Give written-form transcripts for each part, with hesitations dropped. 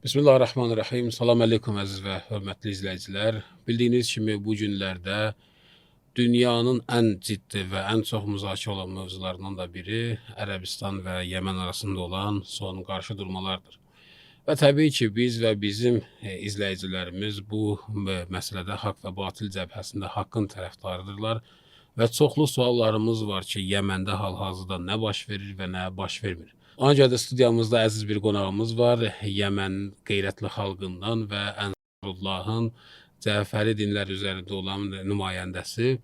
Bismillahirrahmanirrahim. Salam əleykum əziz və hörmətli izləyicilər. Bildiyiniz kimi bu günlərdə dünyanın ən ciddi və ən çox müzakirə olan mövzularından da biri Ərəbistan və Yəmən arasında olan son qarşıdurmalardır. Və təbii ki, biz və bizim izləyicilərimiz bu məsələdə haqq və batil cəbhəsində haqqın tərəfdarıdırlar və çoxlu suallarımız var ki, Yəməndə hal-hazırda nə baş verir və nə baş vermir. Ona görə də studiyamızda əziz bir qonağımız var. Yəmən qeyrətli xalqından və Ənsarullahın Cəfəri dinlər üzərində olan nümayəndəsi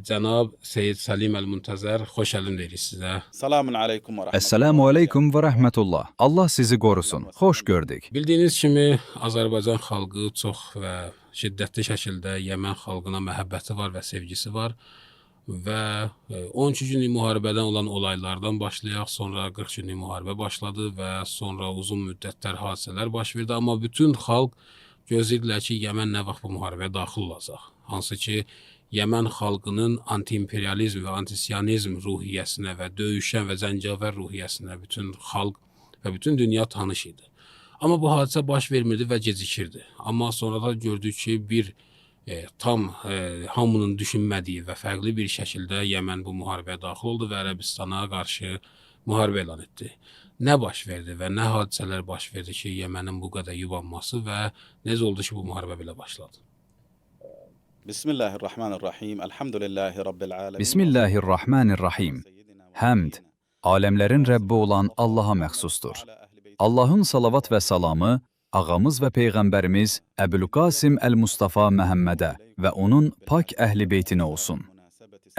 cənab Seyyid Səlim Əl-Muntəzər, xoş gəlin deyirik sizə. Selamun aleyküm ve rahmetullah. Esselamu aleyküm ve rahmetullah. Allah sizi qorusun. Xoş gördük. Bildiyiniz kimi Azərbaycan xalqı çox və şiddətli şəkildə Yəmən xalqına məhəbbəti var və sevgisi var. Və 12 günlük müharibədən olan olaylardan başlayaq, sonra 40 günlük müharibə başladı və sonra uzun müddətlər hadisələr baş verdi. Amma bütün xalq gözləyirlər ki, Yəmən nə vaxt bu müharibəyə daxil olacaq. Hansı ki, Yəmən xalqının anti-imperializm və anti-siyonizm ruhiyyəsinə və döyüşən və zəncavər ruhiyyəsinə bütün xalq və bütün dünya tanış idi. Amma bu hadisə baş vermirdi və gecikirdi. Amma sonra da gördük ki, bir tam hamının düşünmədiyi və fərqli bir şəkildə Yəmən bu müharibəyə daxil oldu və Ərəbistana qarşı müharibə elan etdi. Nə baş verdi və nə hadisələr baş verdi ki, Yəmənin bu qədər yubanması və necə oldu ki, bu müharibə belə başladı? Bismillahirrahmanirrahim. Elhamdülillahi Rabbil alemin. Bismillahirrahmanirrahim. Həmd, aləmlərin Rəbbi olan Allaha məxsusdur. Allahın salavat və salamı ağamız və Peyğəmbərimiz Əbülqasim Əl-Mustafa Məhəmmədə və onun pak əhli beytinə olsun.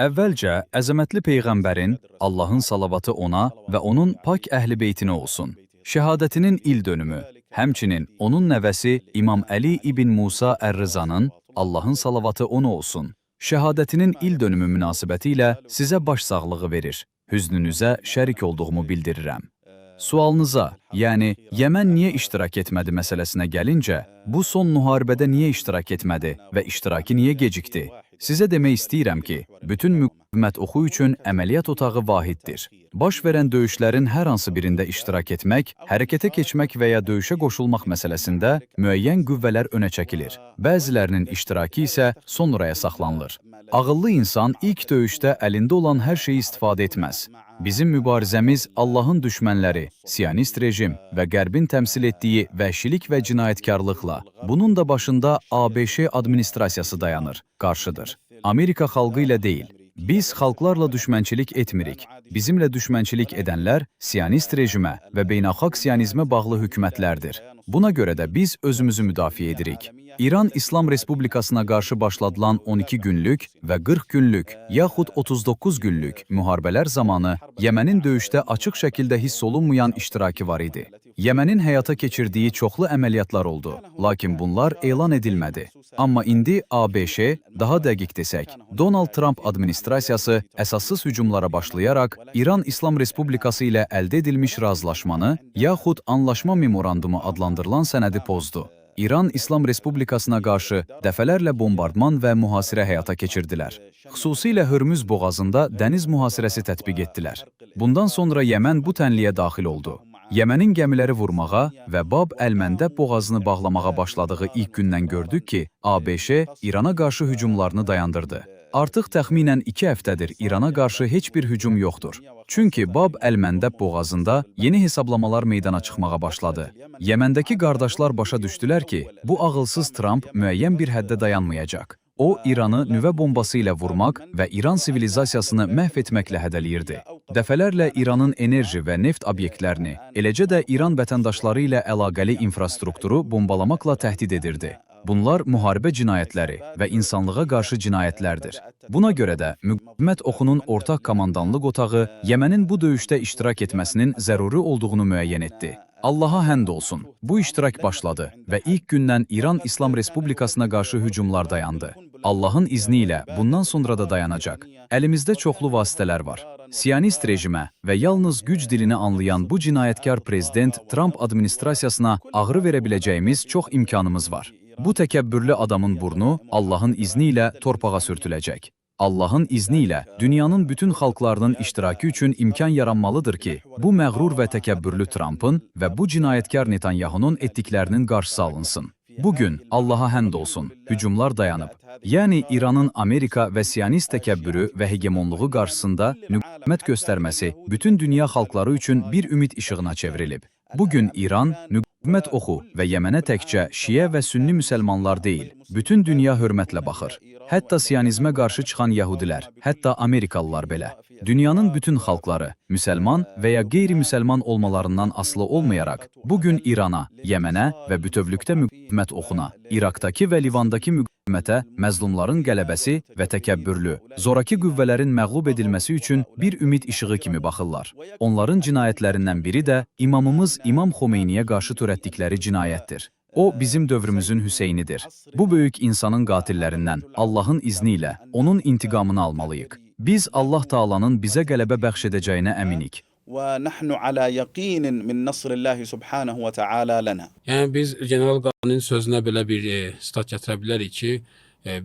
Əvvəlcə, əzəmətli Peyğəmbərin, Allahın salavatı ona və onun pak əhli beytinə olsun. Şəhadətinin il dönümü, həmçinin onun nəvəsi İmam Əli ibn Musa Ər-Rızanın, Allahın salavatı ona olsun. Şəhadətinin il dönümü münasibəti ilə sizə baş sağlığı verir. Hüznünüzə şərik olduğumu bildirirəm. Sualınıza, yəni Yəmən niyə iştirak etmədi məsələsinə gəlincə, bu son müharibədə niyə iştirak etmədi və iştiraki niyə gecikdi? Sizə demək istəyirəm ki, bütün müqavimət oxu üçün əməliyyat otağı vahiddir. Baş verən döyüşlərin hər hansı birində iştirak etmək, hərəkətə keçmək və ya döyüşə qoşulmaq məsələsində müəyyən qüvvələr önə çəkilir. Bəzilərinin iştiraki isə sonraya saxlanılır. Ağıllı insan ilk döyüşdə əlində olan hər şeyi istifadə etməz. Bizim mübarizəmiz Allahın düşmənləri, siyonist rejim və Qərbin təmsil etdiyi vəhşilik və cinayətkarlıqla, bunun da başında ABŞ administrasiyası dayanır, qarşıdır. Amerika xalqı ilə deyil. Biz xalqlarla düşmənçilik etmirik. Bizimlə düşmənçilik edənlər siyonist rejimə və beynəlxalq siyonizmə bağlı hökumətlərdir. Buna görə də biz özümüzü müdafiə edirik. İran İslam Respublikasına qarşı başladılan 12 günlük və 40 günlük, yaxud 39 günlük müharibələr zamanı Yəmənin döyüşdə açıq şəkildə hiss olunmayan iştiraki var idi. Yəmənin həyata keçirdiyi çoxlu əməliyyatlar oldu, lakin bunlar elan edilmədi. Amma indi ABŞ, daha dəqiq desək, Donald Trump administrasiyası əsassız hücumlara başlayaraq İran İslam Respublikası ilə əldə edilmiş razılaşmanı, yaxud anlaşma memorandumu adlandırılan sənədi pozdu. İran İslam Respublikasına qarşı dəfələrlə bombardman və mühasirə həyata keçirdilər. Xüsusilə Hörmüz boğazında dəniz mühasirəsi tətbiq etdilər. Bundan sonra Yəmən bu tənliyə daxil oldu. Yəmənin gəmiləri vurmağa və Bab Əl-Məndəb boğazını bağlamağa başladığı ilk gündən gördük ki, ABŞ İrana qarşı hücumlarını dayandırdı. Artıq təxminən 2 həftədir İrana qarşı heç bir hücum yoxdur. Çünki Bab Əl-Məndəb boğazında yeni hesablamalar meydana çıxmağa başladı. Yəməndəki qardaşlar başa düşdülər ki, bu ağılsız Trump müəyyən bir həddə dayanmayacaq. O, İranı nüvə bombası ilə vurmaq və İran sivilizasiyasını məhv etməklə hədələyirdi. Dəfələrlə İranın enerji və neft obyektlərini, eləcə də İran vətəndaşları ilə əlaqəli infrastrukturu bombalamaqla təhdid edirdi. Bunlar müharibə cinayətləri və insanlığa qarşı cinayətlərdir. Buna görə də müqavimət oxunun ortaq komandanlıq otağı Yəmənin bu döyüşdə iştirak etməsinin zəruri olduğunu müəyyən etdi. Allaha həmd olsun, bu iştirak başladı və ilk gündən İran İslam Respublikasına qarşı hücumlar dayandı. Allahın izni ilə bundan sonra da dayanacaq. Əlimizdə çoxlu vasitələr var. Siyonist rejimə və yalnız güc dilini anlayan bu cinayətkar prezident Trump administrasiyasına ağrı verə biləcəyimiz çox imkanımız var. Bu təkəbbürlü adamın burnu Allahın izni ilə torpağa sürtüləcək. Allahın izni ilə dünyanın bütün xalqlarının iştirakı üçün imkan yaranmalıdır ki, bu məğrur və təkəbbürlü Trumpın və bu cinayətkar Netanyahunun etdiklərinin qarşısı alınsın. Bugün Allaha həmd olsun, hücumlar dayanıb. Yəni İranın Amerika və Siyonist təkəbbürü və hegemonluğu qarşısında müqavimət göstərməsi bütün dünya xalqları üçün bir ümid işığına çevrilib. Bugün İran müqavimət oxu və Yəmənə təkcə Şiə və Sünni müsəlmanlar deyil, bütün dünya hörmətlə baxır. Hətta Siyonizmə qarşı çıxan Yəhudilər, hətta Amerikalılar belə. Dünyanın bütün xalqları, müsəlman və ya qeyri-müsəlman olmalarından asılı olmayaraq, bugün İrana, Yəmənə və bütövlükdə müqavimət oxuna, İraqdakı və Livandakı müqavimətə məzlumların qələbəsi və təkəbbürlü, zoraki qüvvələrin məğlub edilməsi üçün bir ümid işığı kimi baxırlar. Onların cinayətlərindən biri də imamımız İmam Xomeyniyə qarşı törətdikləri cinayətdir. O, bizim dövrümüzün Hüseynidir. Bu böyük insanın qatillərindən Allahın izni ilə onun intiqamını almalıyıq. Biz Allah Taala'nın bizə qələbə bəxş edəcəyinə əminik. ونحن على يقين من نصر الله سبحانه وتعالى لنا. Yəni biz General Qaninin sözünə belə bir stat gətirə bilərik ki,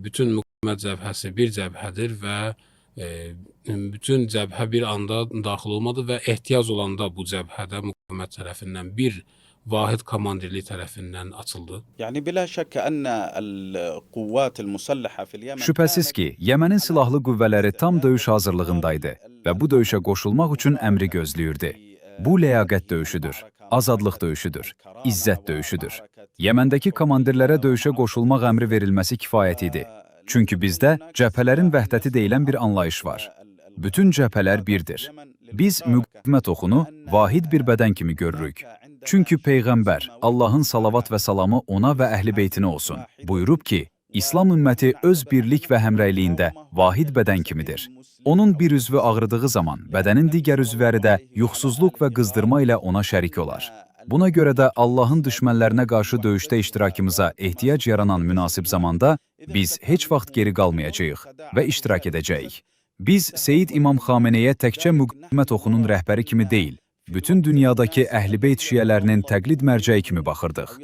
bütün müqavimət cəbhəsi bir cəbhədir və bütün cəbhə bir anda daxil olmadı və ehtiyac olanda bu cəbhədə müqavimət tərəfindən bir vahid komandirlik tərəfindən açıldı. يعني بلا شك أن القوات المسلحة في اليمن Şübhəsiz ki, Yəmənin silahlı qüvvələri tam döyüş hazırlığındaydı və bu döyüşə qoşulmaq üçün əmri gözləyirdi. Bu ləyaqət döyüşüdür, azadlıq döyüşüdür, izzət döyüşüdür. Yəməndəki komandirlərə döyüşə qoşulmaq əmri verilməsi kifayət idi. Çünki bizdə cəbhələrin vəhdəti deyilən bir anlayış var. Bütün cəbhələr birdir. Biz müqavimət oxunu vahid bir bədən kimi görürük. Çünki Peyğəmbər, Allahın salavat və salamı ona və əhl-i beytinə olsun, buyurub ki, İslam ümməti öz birlik və həmrəyliyində vahid bədən kimidir. Onun bir üzvü ağrıdığı zaman bədənin digər üzvləri də yuxsuzluq və qızdırma ilə ona şərik olar. Buna görə də Allahın düşmənlərinə qarşı döyüşdə iştirakımıza ehtiyac yaranan münasib zamanda biz heç vaxt geri qalmayacağıq və iştirak edəcəyik. Biz Seyyid İmam Xameneyə təkcə müqavimət oxunun rəhbəri kimi deyil, bütün dünyadakı Əhl-i Beyt şiələrinin təqlid mərcəyi kimi baxırdıq.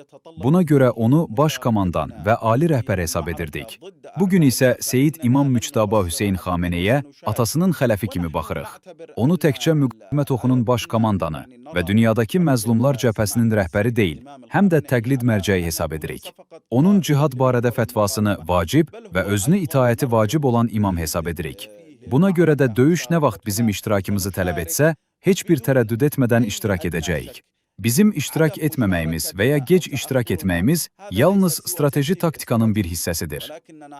Buna görə onu baş komandan və ali rəhbər hesab edirdik. Bugün isə Seyyid İmam Müçtaba Hüseyn Xameneyə atasının xələfi kimi baxırıq. Onu təkcə müqavimət oxunun baş komandanı və dünyadakı məzlumlar cəbhəsinin rəhbəri deyil, həm də təqlid mərcəyi hesab edirik. Onun cihad barədə fətvasını vacib və özünü itaəti vacib olan imam hesab edirik. Buna görə də döyüş nə vaxt bizim iştirakımızı tələb etsə, heç bir tərəddüd etmədən iştirak edəcəyik. Bizim iştirak etməməyimiz və ya gec iştirak etməyimiz yalnız strateji taktikanın bir hissəsidir.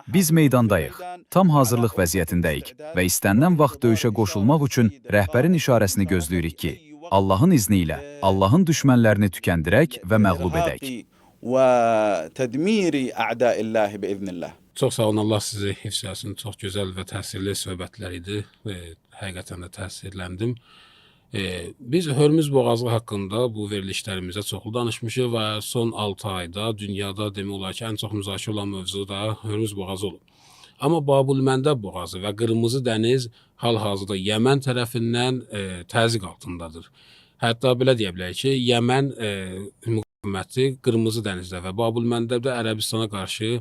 Biz meydandayıq, tam hazırlıq vəziyyətindəyik və istənilən vaxt döyüşə qoşulmaq üçün rəhbərin işarəsini gözləyirik ki, Allahın izni ilə Allahın düşmənlərini tükəndirək və məğlub edək. وتدمير أعداء الله بإذن الله. Çox sağ olun, Allah sizi hifz etsin. Çox gözəl və təsirli söhbətlər idi. Həqiqətən də təsirləndim. Biz Hörmüz boğazı haqqında bu verilişlərimizə çoxlu danışmışıq və son 6 ayda dünyada demək olar ki, ən çox müzakirə olan mövzu da Hörmüz boğazı olub. Amma Babülməndəb boğazı və Qırmızı dəniz hal-hazırda Yəmən tərəfindən təzyiq altındadır. Hətta belə deyə bilərik ki, Yəmən müqaviməti Qırmızı dənizdə və Babülməndəbdə Ərəbistana qarşı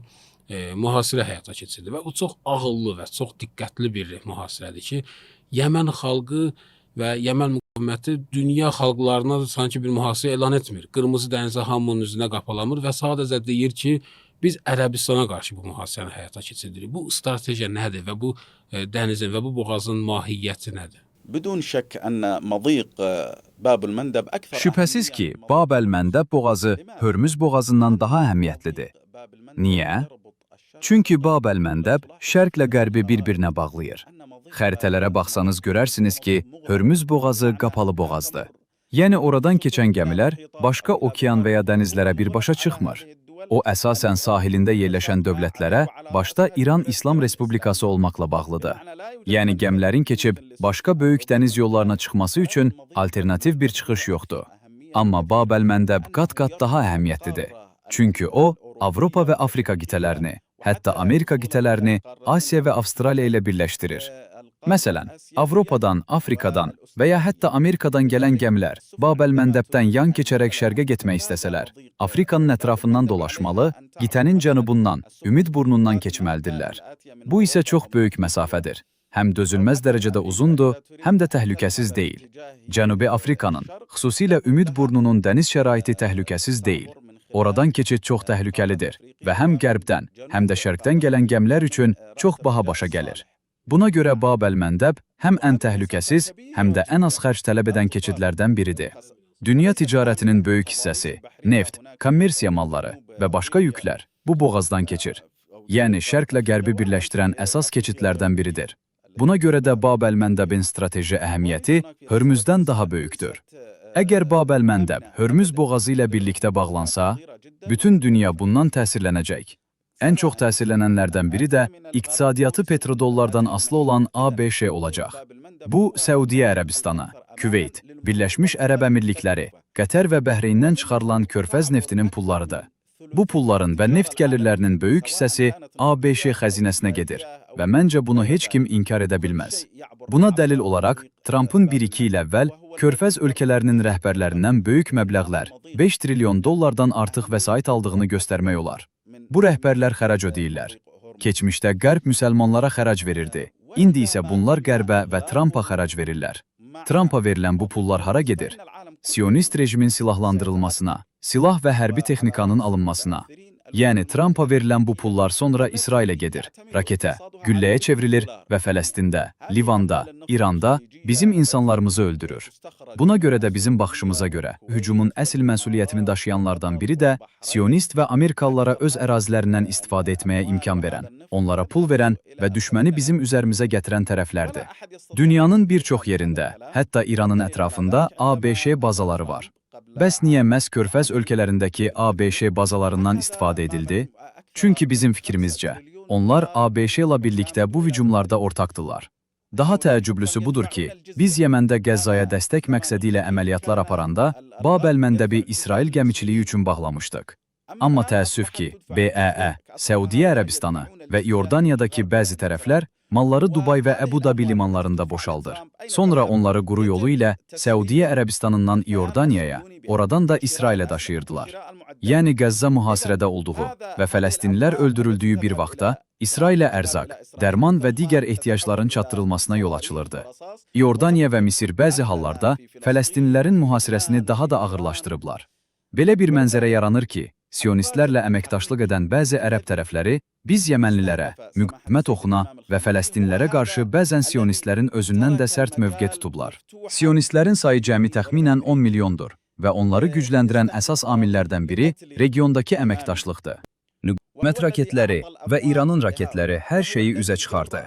mühasirə həyata keçirdi və bu çox ağıllı və çox diqqətli bir mühasirədir ki, Yəmən xalqı və Yəmən müqaviməti dünya xalqlarına sanki bir mühasirə elan etmir. Qırmızı dənizə hamının üzünə qapalamır və sadəcə deyir ki, biz Ərəbistana qarşı bu mühasirəni həyata keçirdirik. Bu strategiya nədir və bu dənizin və bu boğazın mahiyyəti nədir? بدون شك أن مضيق باب المندب أكثر. Şübhəsiz ki, Bab-əl-Məndəb boğazı Hörmüz boğazından daha əhəmiyyətlidir. Niyə? Çünki Bab-əl-Məndəb şərqlə qərbi bir-birinə bağlayır. Xəritələrə baxsanız görərsiniz ki, Hörmüz boğazı qapalı boğazdır. Yəni oradan keçən gəmilər başqa okean və ya dənizlərə birbaşa çıxmır. O əsasən sahilində yerləşən dövlətlərə, başda İran İslam Respublikası olmaqla bağlıdır. Yəni gəmilərin keçib başqa böyük dəniz yollarına çıxması üçün alternativ bir çıxış yoxdur. Amma Bab-əl-Məndəb qat-qat daha əhəmiyyətlidir. Çünki o, Avropa və Afrika qitələrini, hətta Amerika qitələrini Asiya və Avstraliya ilə birləşdirir. Məsələn, Avropadan, Afrikadan və ya hətta Amerikadan gələn gəmilər Bab-əl-Məndəbdən yan keçərək şərqə getmək istəsələr, Afrikanın ətrafından dolaşmalı, qitənin cənubundan, Ümid burnundan keçməlidirlər. Bu isə çox böyük məsafədir. Həm dözülməz dərəcədə uzundur, həm də təhlükəsiz deyil. Cənubi Afrikanın, xüsusilə Ümid burnunun dəniz şəraiti təhlükəsiz deyil. Oradan keçid çox təhlükəlidir və həm qərbdən, həm də şərqdən gələn gəmilər üçün çox baha başa gəlir. Buna görə Bab-əl-Məndəb həm ən təhlükəsiz, həm də ən az xərc tələb edən keçidlərdən biridir. Dünya ticarətinin böyük hissəsi, neft, kommersiya malları və başqa yüklər bu boğazdan keçir. Yəni, şərqlə qərbi birləşdirən əsas keçidlərdən biridir. Buna görə də Bab-əl-Məndəbin strateji əhəmiyyəti Hörmüzdən daha böyükdür. Əgər Bab-əl-Məndəb Hörmüz boğazı ilə birlikdə bağlansa, bütün dünya bundan təsirlənəcək. Ən çox təsirlənənlərdən biri də iqtisadiyyatı petrodollardan asılı olan ABŞ olacaq. Bu, Səudiyyə Ərəbistanı, Küveyt, Birləşmiş Ərəb Əmirlikləri, Qətər və Bəhreyindən çıxarılan körfəz neftinin pullarıdır. Bu pulların və neft gəlirlərinin böyük hissəsi ABŞ xəzinəsinə gedir və məncə bunu heç kim inkar edə bilməz. Buna dəlil olaraq, Trumpın 1-2 il əvvəl körfəz ölkələrinin rəhbərlərindən böyük məbləğlər, 5 trilyon dollardan artıq vəsait aldığını göstərmək olar. Bu rəhbərlər xərac ödəyirlər. Keçmişdə Qərb müsəlmanlara xərac verirdi. İndi isə bunlar Qərbə və Trumpa xərac verirlər. Trumpa verilən bu pullar hara gedir? Siyonist rejimin silahlandırılmasına, silah və hərbi texnikanın alınmasına. Yəni, Trumpa verilən bu pullar sonra İsrailə gedir, raketə, gülləyə çevrilir və Fələstində, Livanda, İranda bizim insanlarımızı öldürür. Buna görə də bizim baxışımıza görə, hücumun əsl məsuliyyətini daşıyanlardan biri də Siyonist və Amerikalılara öz ərazilərindən istifadə etməyə imkan verən, onlara pul verən və düşməni bizim üzərimizə gətirən tərəflərdir. Dünyanın bir çox yerində, hətta İranın ətrafında ABŞ bazaları var. Bəs niyə məhz körfəz ölkələrindəki ABŞ bazalarından istifadə edildi? Çünki bizim fikrimizcə, onlar ABŞ ilə birlikdə bu hücumlarda ortaqdırlar. Daha təəccüblüsü budur ki, biz Yəməndə Qəzzaya dəstək məqsədi ilə əməliyyatlar aparanda Bab-əl-Məndəbi İsrail gəmiçiliyi üçün bağlamışdıq. Amma təəssüf ki, BEE, Səudiyyə Ərəbistanı və İordaniyadakı bəzi tərəflər malları Dubay və Əbu Dabi limanlarında boşaldır. Sonra onları quru yolu ilə Səudiyyə Ərəbistanından İordaniyaya, oradan da İsrailə daşıyırdılar. Yəni Qəzza mühasirədə olduğu və Fələstinlilər öldürüldüyü bir vaxtda İsrailə ərzaq, dərman və digər ehtiyacların çatdırılmasına yol açılırdı. İordaniya və Misir bəzi hallarda Fələstinlilərin mühasirəsini daha da ağırlaşdırıblar. Belə bir mənzərə yaranır ki, Siyonistlərlə əməkdaşlıq edən bəzi ərəb tərəfləri biz Yəmənlilərə, müqavimət oxuna və Fələstinlilərə qarşı bəzən Siyonistlərin özündən də sərt mövqe tutublar. Siyonistlərin sayı cəmi təxminən 10 milyondur və onları gücləndirən əsas amillərdən biri regiondakı əməkdaşlıqdır. Müqavimət raketləri və İranın raketləri hər şeyi üzə çıxardı.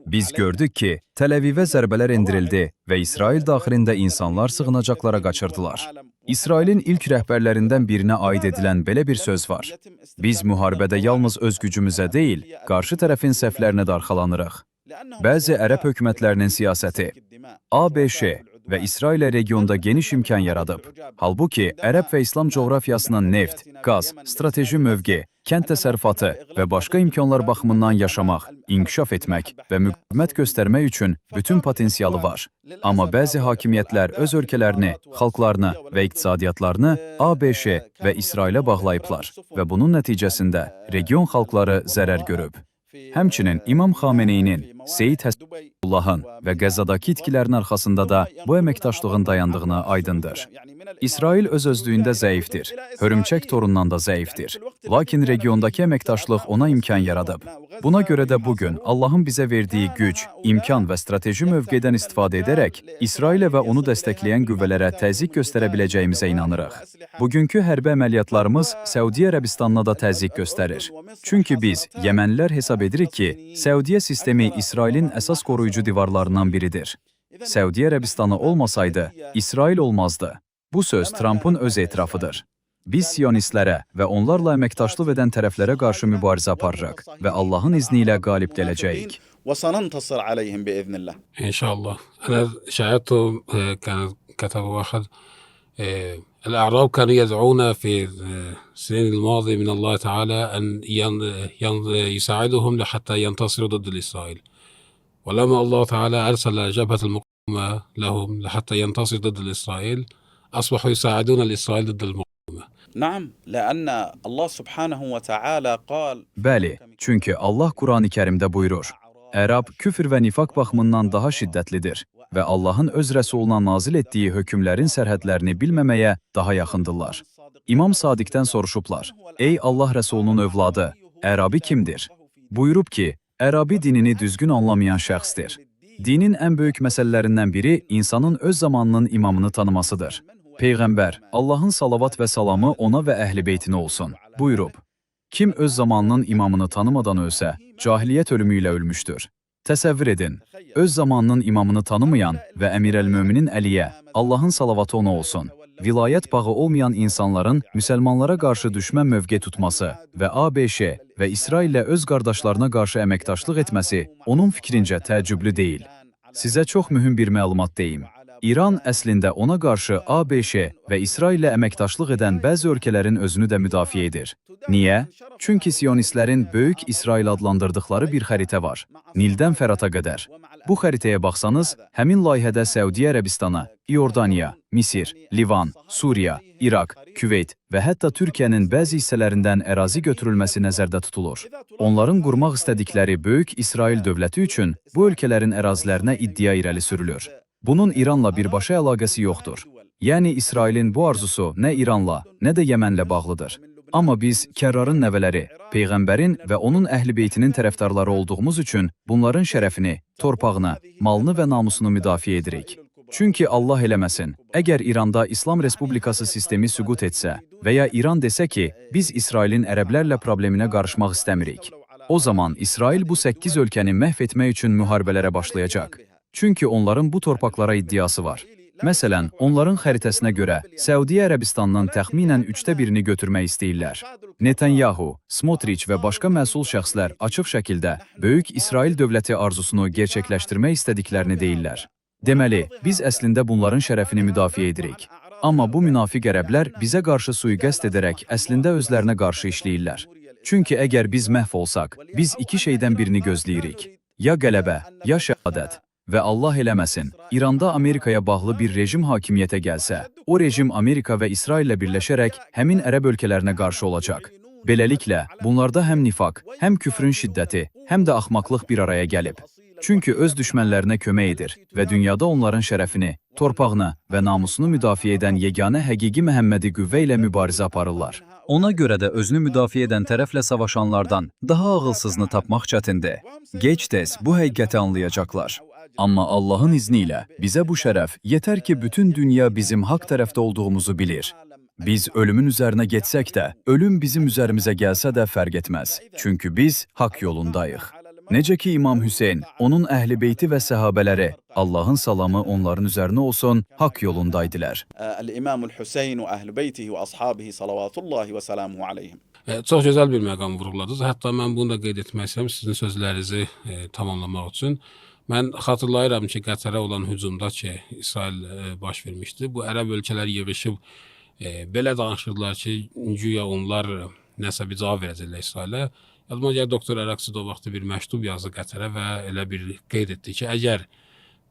Biz gördük ki, Təl-Əvivə zərbələr endirildi və İsrail daxilində insanlar sığınacaqlara qaçırdılar. İsrailin ilk rəhbərlərindən birinə aid edilən belə bir söz var. Biz müharibədə yalnız öz gücümüzə deyil, qarşı tərəfin səhvlərinə də arxalanırıq. Bəzi ərəb hökumətlərinin siyasəti ABŞ və İsrailə regionda geniş imkan yaradıb. Halbuki, ərəb və İslam coğrafiyasının neft, qaz, strateji mövqe, kənd təsərrüfatı və başqa imkanlar baxımından yaşamaq, inkişaf etmək və müqavimət göstərmək üçün bütün potensialı var. Amma bəzi hakimiyyətlər öz ölkələrini, xalqlarını və iqtisadiyyatlarını ABŞ və İsrailə bağlayıblar və bunun nəticəsində region xalqları zərər görüb. Həmçinin İmam Xameneyinin, Seyid Həsənullahın və Qəzzadakı itkilərin arxasında da bu əməkdaşlığın dayandığına aydındır. İsrail öz-özlüyündə zəifdir, hörümçək torundan da zəifdir. Lakin regiondakı əməkdaşlıq ona imkan yaradıb. Buna görə də bugün Allahın bizə verdiyi güc, imkan və strateji mövqedən istifadə edərək İsrailə və onu dəstəkləyən qüvvələrə təzyiq göstərə biləcəyimizə inanırıq. Bugünkü hərbi əməliyyatlarımız Səudiyyə Ərəbistanına da təzyiq göstərir. Çünki biz, Yəmənlilər hesab edirik ki, Səudiyyə sistemi İsrailin əsas qoruyucu divarlarından biridir. Səudiyyə Ərəbistanı olmasaydı, İsrail olmazdı. Bu söz Trumpın öz etirafıdır. Biz Siyonistlərə və onlarla əməkdaşlıq edən tərəflərə qarşı mübarizə aparırıq və Allahın izni ilə qalib gələcəyik. وسننتصر عليهم بإذن الله. إن شاء الله. أنا شاهدت كان كتب واحد الأعراب كانوا يدعون في السنين الماضية من الله تعالى أن يساعدهم حتى ينتصروا ضد إسرائيل. ولما الله تعالى أرسل جبهة المقاومة لهم حتى ينتصر ضد الإسرائيل أصبحوا يساعدون الإسرائيل ضد المقاومة. نعم لأن الله سبحانه وتعالى قال Bəli, çünki Allah Qurani-Kərimdə buyurur: Ərab küfr və nifaq baxımından daha şiddətlidir və Allahın öz rəsuluna nazil etdiyi hökmlərin sərhədlərini bilməməyə daha yaxındırlar. İmam Sadiqdən soruşublar: Ey Allah rəsulunun övladı, Ərabi kimdir? Buyurub ki, Ərabi dinini düzgün anlamayan şəxsdir. Dinin ən böyük məsələlərindən biri insanın öz zamanının imamını tanımasıdır. Peyğəmbər, Allahın salavat və salamı ona və əhl-i beytinə olsun, buyurub: Kim öz zamanının imamını tanımadan ölsə, cahiliyyət ölümü ilə ölmüşdür. Təsəvvür edin, öz zamanının imamını tanımayan və Əmirəl-Möminin Əliyə, Allahın salavatı ona olsun, vilayət bağı olmayan insanların müsəlmanlara qarşı düşmən mövqe tutması və ABŞ və İsraillə öz qardaşlarına qarşı əməkdaşlıq etməsi onun fikrincə təəccüblü deyil. Sizə çox mühüm bir məlumat deyim. İran əslində ona qarşı ABŞ və İsraillə əməkdaşlıq edən bəzi ölkələrin özünü də müdafiə edir. Niyə? Çünki Siyonistlərin Böyük İsrail adlandırdıqları bir xəritə var. Nildən Fərata qədər. Bu xəritəyə baxsanız, həmin layihədə Səudiyyə Ərəbistanı, İordaniya, Misir, Livan, Suriya, İraq, Küveyt və hətta Türkiyənin bəzi hissələrindən ərazi götürülməsi nəzərdə tutulur. Onların qurmaq istədikləri Böyük İsrail dövləti üçün bu ölkələrin ərazilərinə iddia irəli sürülür. Bunun İranla birbaşa əlaqəsi yoxdur. Yəni İsrailin bu arzusu nə İranla, nə də Yəmənlə bağlıdır. Amma biz Kərrarın nəvələri, Peyğəmbərin və onun əhl-i beytinin tərəfdarları olduğumuz üçün bunların şərəfini, torpağını, malını və namusunu müdafiə edirik. Çünki Allah eləməsin, əgər İranda İslam Respublikası sistemi süqut etsə və ya İran desə ki, biz İsrailin ərəblərlə probleminə qarışmaq istəmirik, o zaman İsrail bu 8 ölkəni məhv etmək üçün müharibələrə başlayacaq. Çünki onların bu torpaqlara iddiası var. Məsələn, onların xəritəsinə görə Səudiyyə Ərəbistanının təxminən 1/3-ni götürmək istəyirlər. Netanyahu, Smotrich və başqa məsul şəxslər açıq şəkildə Böyük İsrail dövləti arzusunu gerçəkləşdirmək istədiklərini deyirlər. Deməli, biz əslində bunların şərəfini müdafiə edirik. Amma bu münafiq ərəblər bizə qarşı sui-qəsd edərək əslində özlərinə qarşı işləyirlər. Çünki əgər biz məhv olsaq, biz iki şeydən birini gözləyirik. Ya qələbə, ya şəhadət. Və Allah eləməsin, İranda Amerikaya bağlı bir rejim hakimiyyətə gəlsə, o rejim Amerika və İsraillə birləşərək həmin ərəb ölkələrinə qarşı olacaq. Beləliklə, bunlarda həm nifaq, həm küfrün şiddəti, həm də axmaqlıq bir araya gəlib. Çünki öz düşmənlərinə kömək edir və dünyada onların şərəfini, torpağını və namusunu müdafiə edən yeganə həqiqi Məhəmmədi qüvvə ilə mübarizə aparırlar. Ona görə də özünü müdafiə edən tərəflə savaşanlardan daha ağılsızını tapmaq çətindir. Gec-tez bu həqiqəti anlayacaqlar. Amma Allahın izni ilə bizə bu şərəf yetər ki, bütün dünya bizim haqq tərəfdə olduğumuzu bilir. Biz ölümün üzərinə getsək də, ölüm bizim üzərimizə gəlsə də fərq etməz. Çünki biz haqq yolundayıq. Necə ki İmam Hüseyn, onun əhl-i beyti və səhabələri, Allahın salamı onların üzərinə olsun, haqq yolundaydılar. El-İmamul Hüseyn və əhl-i beytihi və ashabihi salavatullahi və salamuhu aleyhim. Çox gözəl bir məqam vurğuladınız. Hətta mən bunu da qeyd etmək istəyirəm sizin sözlərinizi tamamlamaq üçün. Mən xatırlayıram ki, Qətərə olan hücumda ki, İsrail baş vermişdi. Bu ərəb ölkələr yığışıb belə danışırdılar ki, güya onlar nəsə bir cavab verəcəklər İsrailə. Yadıma gəlir, doktor Əraksız o vaxtı bir məktub yazdı Qətərə və elə bir qeyd etdi ki, əgər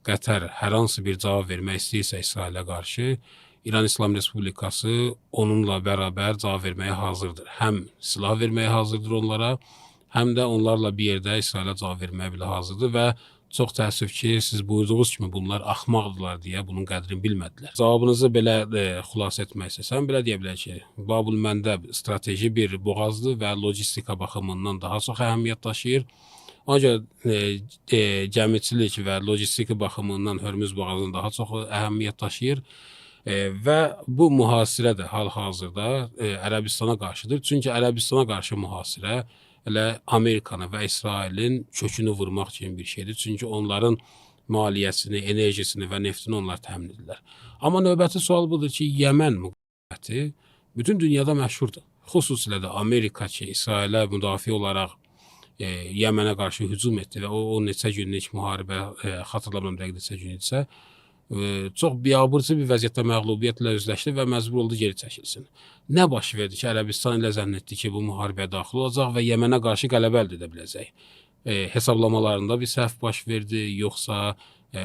Qətər hər hansı bir cavab vermək istəyirsə İsrailə qarşı, İran İslam Respublikası onunla bərabər cavab verməyə hazırdır. Həm silah verməyə hazırdır onlara, həm də onlarla bir yerdə İsrailə cavab verməyə belə hazırdır və çox təəssüf ki, siz buyurduğunuz kimi bunlar axmaqdılar deyə bunun qədrini bilmədilər. Cavabınızı belə xülasə etmək istəsəm, belə deyə bilər ki, Babül-Məndəb strateji bir boğazdır və logistika baxımından daha çox əhəmiyyət daşıyır. Ancaq gəmiçilik və logistika baxımından Hörmüz boğazının daha çox əhəmiyyət daşıyır. Və bu mühasirə də hal-hazırda Ərəbistana qarşıdır. Çünki Ərəbistana qarşı mühasirə elə Amerikanı və İsrailin kökünü vurmaq kimi bir şeydir. Çünki onların maliyyəsini, enerjisini və neftini onlar təmin edirlər. Amma növbəti sual budur ki, Yəmən müqaviməti bütün dünyada məşhurdur. Xüsusilə də Amerika ki, İsrailə müdafiə olaraq Yəmənə qarşı hücum etdi və o neçə günlük müharibə, xatırlamıram dəqiq neçə gün idisə, çox biabırçı bir vəziyyətdə məğlubiyyətlə üzləşdi və məcbur oldu geri çəkilsin. Nə baş verdi ki, Ərəbistan elə zənn etdi ki, bu müharibəyə daxil olacaq və Yəmənə qarşı qələbə əldə edə biləcək. hesablamalarında bir səhv baş verdi, yoxsa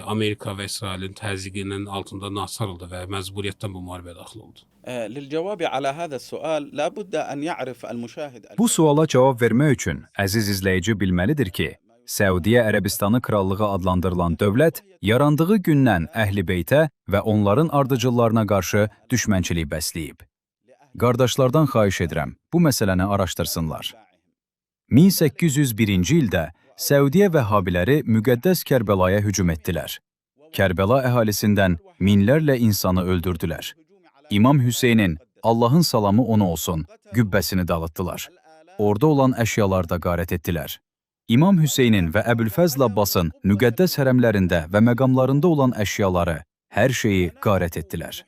Amerika və İsrailin təzyiqinin altında nasırıldı və məcburiyyətdən bu müharibəyə daxil oldu? للجواب على هذا السؤال لابد أن يعرف المشاهد Bu suala cavab vermək üçün əziz izləyici bilməlidir ki, Səudiyyə Ərəbistanı krallığı adlandırılan dövlət yarandığı gündən Əhl-i Beytə və onların ardıcıllarına qarşı düşmənçilik bəsləyib. Qardaşlardan xahiş edirəm, bu məsələni araşdırsınlar. 1801-ci ildə Səudiyyə vəhhabiləri müqəddəs Kərbəlaya hücum etdilər. Kərbəla əhalisindən minlərlə insanı öldürdülər. İmam Hüseynin, Allahın salamı ona olsun, qübbəsini dağıtdılar. Orada olan əşyalar da qarət etdilər. İmam Hüseynin və Əbülfəzl Abbasın müqəddəs hərəmlərində və məqamlarında olan əşyaları, hər şeyi qarət etdilər.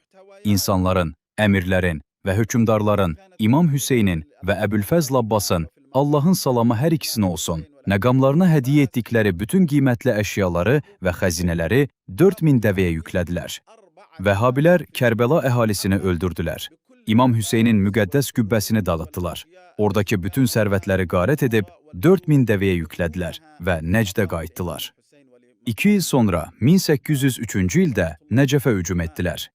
İnsanların, əmirlərin və hökümdarların İmam Hüseynin və Əbülfəzl Abbasın, Allahın salamı hər ikisinə olsun, məqamlarına hədiyyə etdikləri bütün qiymətli əşyaları və xəzinələri 4000 dəvəyə yüklədilər. Vəhhabilər Kərbəla əhalisini öldürdülər. İmam Hüseynin müqəddəs qübbəsini dağıtdılar. Oradakı bütün sərvətləri qarət edib 4000 dəvəyə yüklədilər və Nəcdə qayıtdılar. 2 il sonra 1803-cü ildə Nəcəfə hücum etdilər.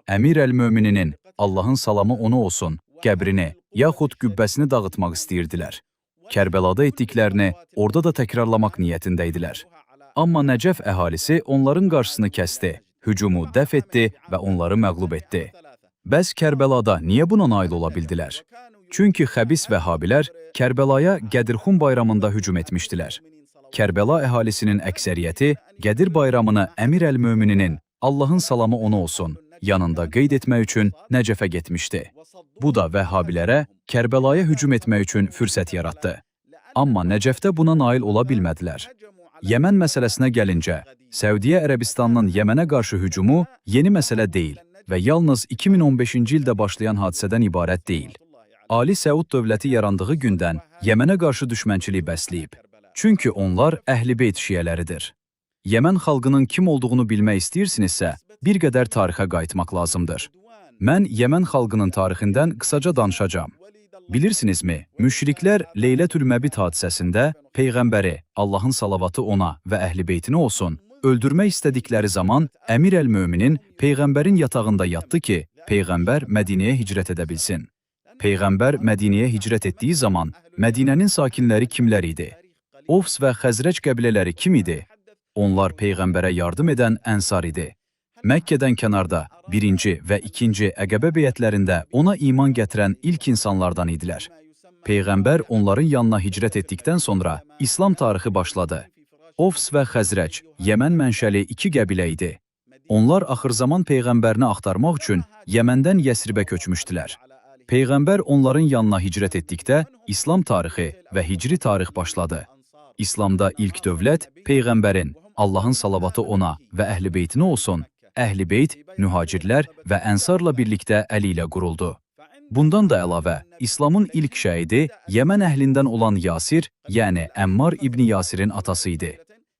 Əmir əl-Mömininin, Allahın salamı ona olsun, qəbrini yaxud qübbəsini dağıtmaq istəyirdilər. Kərbəlada etdiklərini orada da təkrarlamaq niyyətində idilər. Amma Nəcəf əhalisi onların qarşısını kəsdi, hücumu dəf etdi və onları məğlub etdi. Bəs Kərbəlada niyə buna nail ola bildilər? Çünki xəbis vəhhabilər Kərbəlaya Qədirxun bayramında hücum etmişdilər. Kərbəla əhalisinin əksəriyyəti Qədir bayramını Əmir əl-Mömininin, Allahın salamı ona olsun, yanında qeyd etmək üçün Nəcəfə getmişdi. Bu da vəhhabilərə Kərbəlaya hücum etmək üçün fürsət yaratdı. Amma Nəcəfdə buna nail ola bilmədilər. Yəmən məsələsinə gəlincə, Səudiyyə Ərəbistanının Yəmənə qarşı hücumu yeni məsələ deyil və yalnız 2015-ci ildə başlayan hadisədən ibarət deyil. Ali Səud dövləti yarandığı gündən Yəmənə qarşı düşmənçilik bəsləyib. Çünki onlar Əhl-i Beyt şiyələridir. Yəmən xalqının kim olduğunu bilmək istəyirsinizsə, bir qədər tarixə qayıtmaq lazımdır. Mən Yəmən xalqının tarixindən qısaca danışacağam. Bilirsinizmi, müşriklər Leylətül-Məbit hadisəsində Peyğəmbəri, Allahın salavatı ona və Əhl-i Beytinə olsun, öldürmək istədikləri zaman Əmir əl-Möminin Peyğəmbərin yatağında yatdı ki, Peyğəmbər Mədinəyə hicrət edə bilsin. Peyğəmbər Mədinəyə hicrət etdiyi zaman Mədinənin sakinləri kimlər idi? Ovs və Xəzrəc qəbilələri kim idi? Onlar Peyğəmbərə yardım edən ənsar idi. Məkkədən kənarda 1-ci və 2-ci Əqəbə beyətlərində ona iman gətirən ilk insanlardan idilər. Peyğəmbər onların yanına hicrət etdikdən sonra İslam tarixi başladı. Ovs və Xəzrəc, Yəmən mənşəli 2 qəbilə idi. Onlar axır zaman Peyğəmbərini axtarmaq üçün Yəməndən Yəsribə köçmüşdülər. Peyğəmbər onların yanına hicrət etdikdə İslam tarixi və hicri tarix başladı. İslamda ilk dövlət Peyğəmbərin, Allahın salavatı ona və Əhl-i Beytinə olsun, Əhl-i Beyt, mühacirlər və ənsarla birlikdə əli ilə quruldu. Bundan da əlavə, İslamın ilk şəhidi Yəmən əhlindən olan Yasir, yəni Əmmar İbni Yasirin atası idi.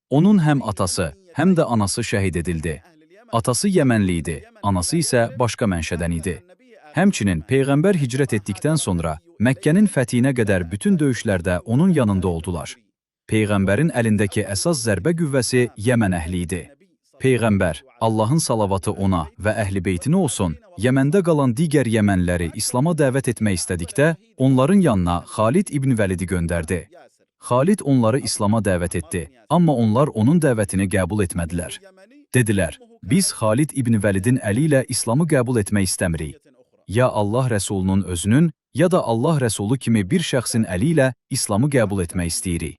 Onun həm atası, həm də anası şəhid edildi. Atası Yəmənli idi, anası isə başqa mənşədən idi. Həmçinin Peyğəmbər hicrət etdikdən sonra Məkkənin fəthinə qədər bütün döyüşlərdə onun yanında oldular. Peyğəmbərin əlindəki əsas zərbə qüvvəsi Yəmən əhli idi. Peyğəmbər, Allahın salavatı ona və Əhl-i Beytinə olsun, Yəməndə qalan digər Yəmənliləri İslama dəvət etmək istədikdə, onların yanına Xalid İbn Vəlidi göndərdi. Xalid onları İslama dəvət etdi, amma onlar onun dəvətini qəbul etmədilər. Dedilər, biz Xalid İbn Vəlidin əli ilə İslamı qəbul etmək istəmirik. Ya Allah Rəsulunun özünün, ya da Allah Rəsulu kimi bir şəxsin əli ilə İslamı qəbul etmək istəyirik.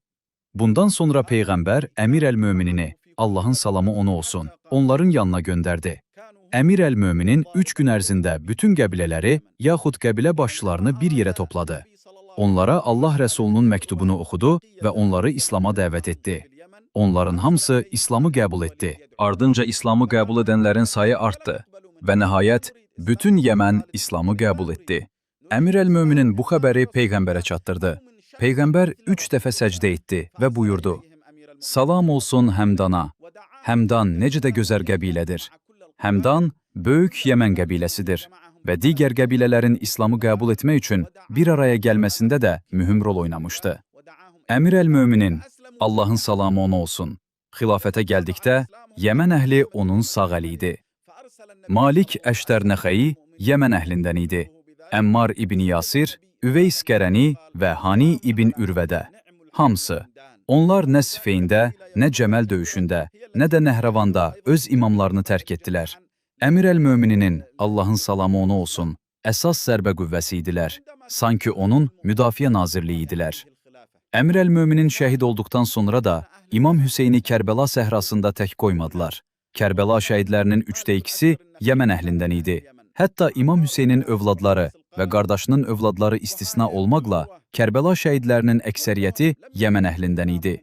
Bundan sonra Peyğəmbər Əmir əl-Möminini, Allahın salamı ona olsun, onların yanına göndərdi. Əmir əl-Möminin 3 gün ərzində bütün qəbilələri, yaxud qəbilə başçılarını bir yerə topladı. Onlara Allah Rəsulunun məktubunu oxudu və onları İslama dəvət etdi. Onların hamısı İslamı qəbul etdi. Ardınca İslamı qəbul edənlərin sayı artdı və nəhayət bütün Yəmən İslamı qəbul etdi. Əmir əl-Möminin bu xəbəri Peyğəmbərə çatdırdı. Peyğəmbər 3 dəfə səcdə etdi və buyurdu: Salam olsun Həmdana. Həmdan necə də gözəl qəbilədir. Həmdan böyük Yəmən qəbiləsidir və digər qəbilələrin İslamı qəbul etmək üçün bir araya gəlməsində də mühüm rol oynamışdı. Əmir əl-Möminin, Allahın salamı ona olsun. Xilafətə gəldikdə, Yəmən əhli onun sağ əli idi. Malik Əştər Nəxəyi Yəmən əhlindən idi. Əmmar ibn Yasir, Üveys Qərəni və Hani ibn Ürvədə. Hamısı. Onlar nə Sifeyndə, nə Cəməl döyüşündə, nə də Nəhrəvanda öz imamlarını tərk etdilər. Əmir əl-Mömininin, Allahın salamı ona olsun, əsas zərbə qüvvəsi idilər. Sanki onun müdafiə nazirliyi idilər. Əmir əl-Möminin şəhid olduqdan sonra da İmam Hüseyni Kərbəla səhrasında tək qoymadılar. Kərbəla şəhidlərinin 2/3-i Yəmən əhlindən idi. Hətta İmam Hüseynin övladları və qardaşının övladları istisna olmaqla Kərbəla şəhidlərinin əksəriyyəti Yəmən əhlindən idi.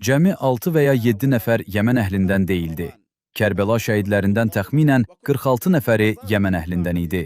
Cəmi 6 və ya 7 nəfər Yəmən əhlindən deyildi. Kərbəla şəhidlərindən təxminən 46 nəfəri Yəmən əhlindən idi.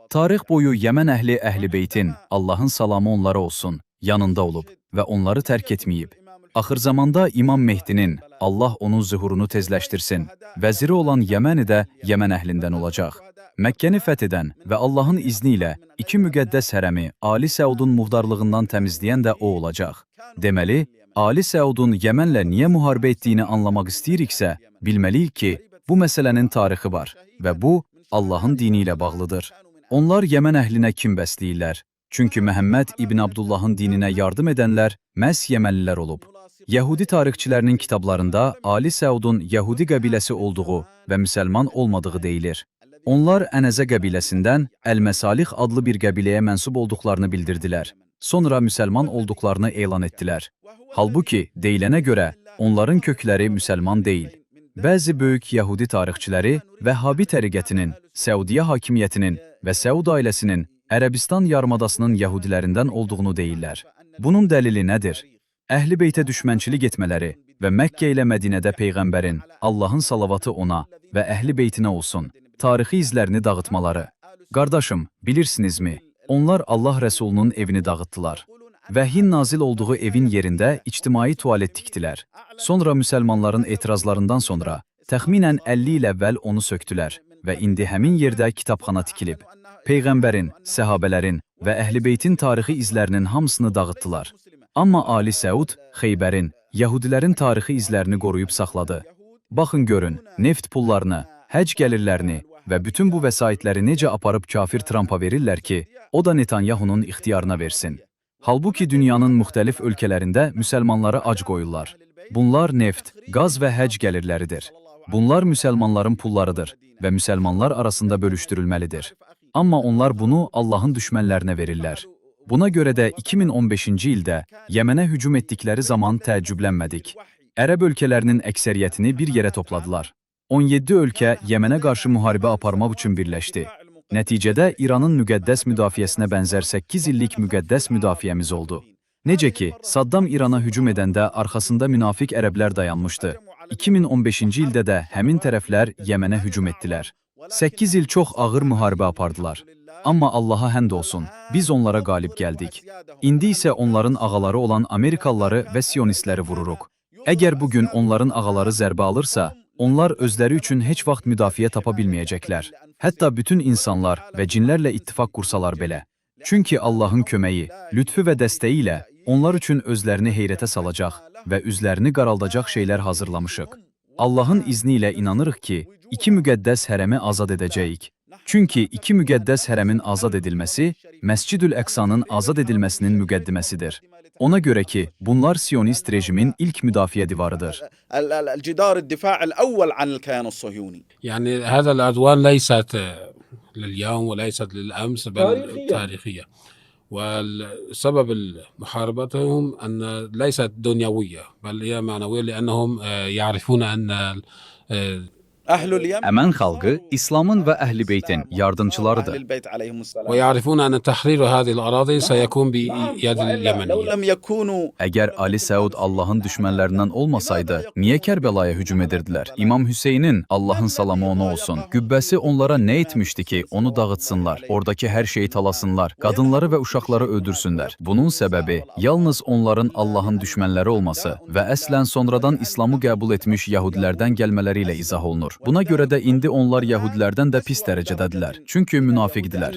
Tarix boyu Yəmən əhli Əhl-i Beytin, Allahın salamı onlara olsun, yanında olub və onları tərk etməyib. Axır zamanda İmam Mehdinin, Allah onun zühurunu tezləşdirsin, vəziri olan Yəməni də Yəmən əhlindən olacaq. Məkkəni fəth edən və Allahın izni ilə 2 müqəddəs hərəmi Ali Səudun muhdarlığından təmizləyən də o olacaq. Deməli, Ali Səudun Yəmənlə niyə müharibə etdiyini anlamaq istəyiriksə, bilməliyik ki, bu məsələnin tarixi var və bu, Allahın dini ilə bağlıdır. Onlar Yəmən əhlinə kim bəsləyirlər? Çünki Məhəmməd İbn Abdullahın dininə yardım edənlər məhz Yəmənlilər olub. Yəhudi tarixçilərinin kitablarında Ali Səudun Yəhudi qəbiləsi olduğu və müsəlman olmadığı deyilir. Onlar Ənəzə qəbiləsindən Əl-Məsalix adlı bir qəbiləyə mənsub olduqlarını bildirdilər. Sonra müsəlman olduqlarını elan etdilər. Halbuki, deyilənə görə, onların kökləri müsəlman deyil. Bəzi böyük Yəhudi tarixçiləri Vəhhabi təriqətinin, Səudiyyə hakimiyyətinin və Səud ailəsinin Ərəbistan yarımadasının Yəhudilərindən olduğunu deyirlər. Bunun dəlili nədir? Əhl-i Beytə düşmənçilik etmələri və Məkkə ilə Mədinədə Peyğəmbərin, Allahın salavatı ona və Əhl-i Beytinə olsun, tarixi izlərini dağıtmaları. Qardaşım, bilirsinizmi, onlar Allah Rəsulunun evini dağıtdılar. Vəhyin nazil olduğu evin yerində ictimai tualet tikdilər. Sonra müsəlmanların etirazlarından sonra təxminən 50 il əvvəl onu söktülər və indi həmin yerdə kitabxana tikilib. Peyğəmbərin, səhabələrin və Əhl-i Beytin tarixi izlərinin hamısını dağıtdılar. Amma Ali Səud, Xeybərin, Yəhudilərin tarixi izlərini qoruyub saxladı. Baxın görün, neft pullarını, həc gəlirlərini və bütün bu vəsaitləri necə aparıb kafir Trumpa verirlər ki, o da Netanyahunun ixtiyarına versin. Halbuki dünyanın müxtəlif ölkələrində müsəlmanları ac qoyurlar. Bunlar neft, qaz və həc gəlirləridir. Bunlar müsəlmanların pullarıdır və müsəlmanlar arasında bölüşdürülməlidir. Amma onlar bunu Allahın düşmənlərinə verirlər. Buna görə də 2015-ci ildə Yəmənə hücum etdikləri zaman təəccüblənmədik. Ərəb ölkələrinin əksəriyyətini bir yerə topladılar. 17 ölkə Yəmənə qarşı müharibə aparmaq üçün birləşdi. Nəticədə İranın müqəddəs müdafiəsinə bənzər 8 illik müqəddəs müdafiəmiz oldu. Necə ki, Saddam İrana hücum edəndə arxasında münafiq ərəblər dayanmışdı. 2015-ci ildə də həmin tərəflər Yəmənə hücum etdilər. 8 il çox ağır müharibə apardılar. Amma Allaha həmd olsun, biz onlara qalib gəldik. İndi isə onların ağaları olan Amerikalıları və Siyonistləri vururuq. Əgər bugün onların ağaları zərbə alırsa, onlar özləri üçün heç vaxt müdafiə tapa bilməyəcəklər. Hətta bütün insanlar və cinlərlə ittifaq qursalar belə. Çünki Allahın köməyi, lütfü və dəstəyi ilə onlar üçün özlərini heyrətə salacaq və üzlərini qaraldacaq şeylər hazırlamışıq. Allahın izni ilə inanırıq ki, 2 müqəddəs hərəmi azad edəcəyik. Çünki 2 müqəddəs hərəmin azad edilməsi, Məscid-ül Əqsanın azad edilməsinin müqəddiməsidir. Ona görə ki, bunlar Siyonist rejimin ilk müdafiə divarıdır. يعني هذا العدوان ليست لليوم وليست للأمس بل تاريخية. والسبب محاربتهم أن ليست دنيوية بل هي معنوية لأنهم يعرفون أن Əmən xalqı İslamın və Əhl-i Beytin yardımçılarıdır. ويعرفون أن تحرير هذه الأراضي سيكون بيد اليمنيين. Əgər Ali Səud Allahın düşmənlərindən olmasaydı, niyə Kərbəlaya hücum edirdilər? İmam Hüseynin, Allahın salamı ona olsun, qübbəsi onlara nə etmişdi ki, onu dağıtsınlar, oradakı hər şeyi talasınlar, qadınları və uşaqları öldürsünlər? Bunun səbəbi yalnız onların Allahın düşmənləri olması və əslən sonradan İslamı qəbul etmiş Yəhudilərdən gəlmələri ilə izah olunur. Buna görə də indi onlar Yəhudilərdən də pis dərəcədədirlər. Çünki münafiqdirlər.